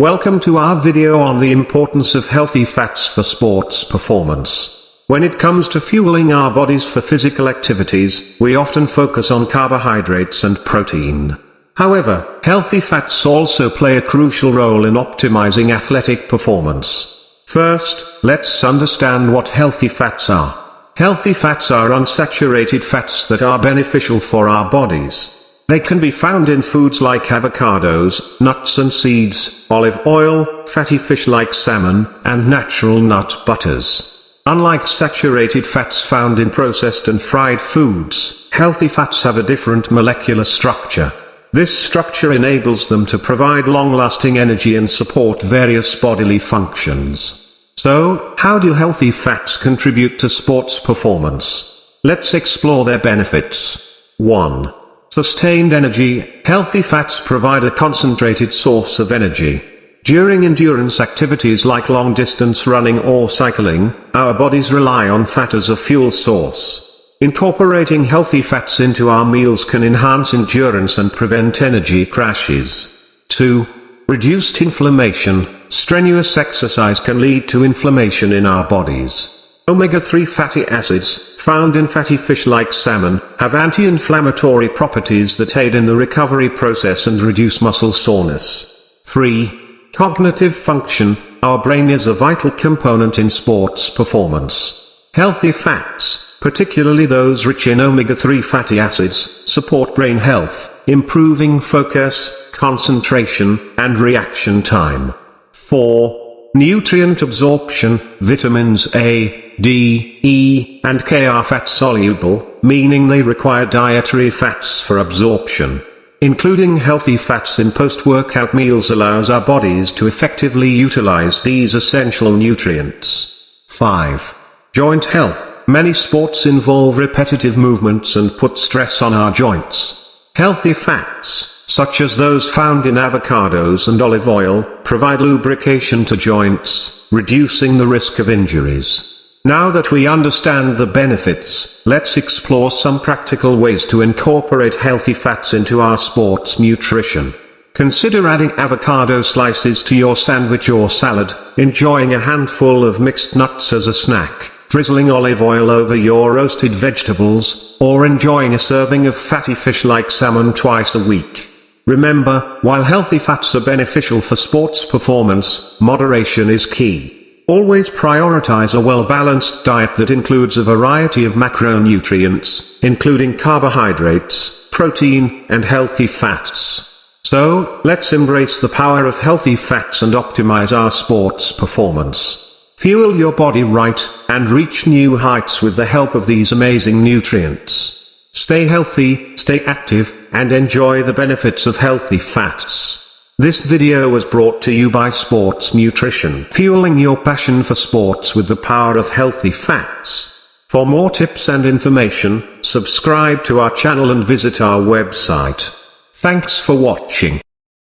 Welcome to our video on the importance of healthy fats for sports performance. When it comes to fueling our bodies for physical activities, we often focus on carbohydrates and protein. However, healthy fats also play a crucial role in optimizing athletic performance. First, let's understand what healthy fats are. Healthy fats are unsaturated fats that are beneficial for our bodies. They can be found in foods like avocados, nuts and seeds, olive oil, fatty fish like salmon, and natural nut butters. Unlike saturated fats found in processed and fried foods, healthy fats have a different molecular structure. This structure enables them to provide long-lasting energy and support various bodily functions. So, how do healthy fats contribute to sports performance? Let's explore their benefits. 1. Sustained energy. Healthy fats provide a concentrated source of energy. During endurance activities like long-distance running or cycling, our bodies rely on fat as a fuel source. Incorporating healthy fats into our meals can enhance endurance and prevent energy crashes. 2. Reduced inflammation. Strenuous exercise can lead to inflammation in our bodies. Omega-3 fatty acids, found in fatty fish like salmon, have anti-inflammatory properties that aid in the recovery process and reduce muscle soreness. 3. Cognitive function. Our brain is a vital component in sports performance. Healthy fats, particularly those rich in omega-3 fatty acids, support brain health, improving focus, concentration, and reaction time. 4. Nutrient absorption. Vitamins A, D, E, and K are fat-soluble, meaning they require dietary fats for absorption. Including healthy fats in post-workout meals allows our bodies to effectively utilize these essential nutrients. 5. Joint health. Many sports involve repetitive movements and put stress on our joints. Healthy fats, such as those found in avocados and olive oil, provide lubrication to joints, reducing the risk of injuries. Now that we understand the benefits, let's explore some practical ways to incorporate healthy fats into our sports nutrition. Consider adding avocado slices to your sandwich or salad, enjoying a handful of mixed nuts as a snack, drizzling olive oil over your roasted vegetables, or enjoying a serving of fatty fish like salmon twice a week. Remember, while healthy fats are beneficial for sports performance, moderation is key. Always prioritize a well-balanced diet that includes a variety of macronutrients, including carbohydrates, protein, and healthy fats. So, let's embrace the power of healthy fats and optimize our sports performance. Fuel your body right, and reach new heights with the help of these amazing nutrients. Stay healthy, stay active, and enjoy the benefits of healthy fats. This video was brought to you by Sports Nutrition, fueling your passion for sports with the power of healthy fats. For more tips and information, subscribe to our channel and visit our website. Thanks for watching.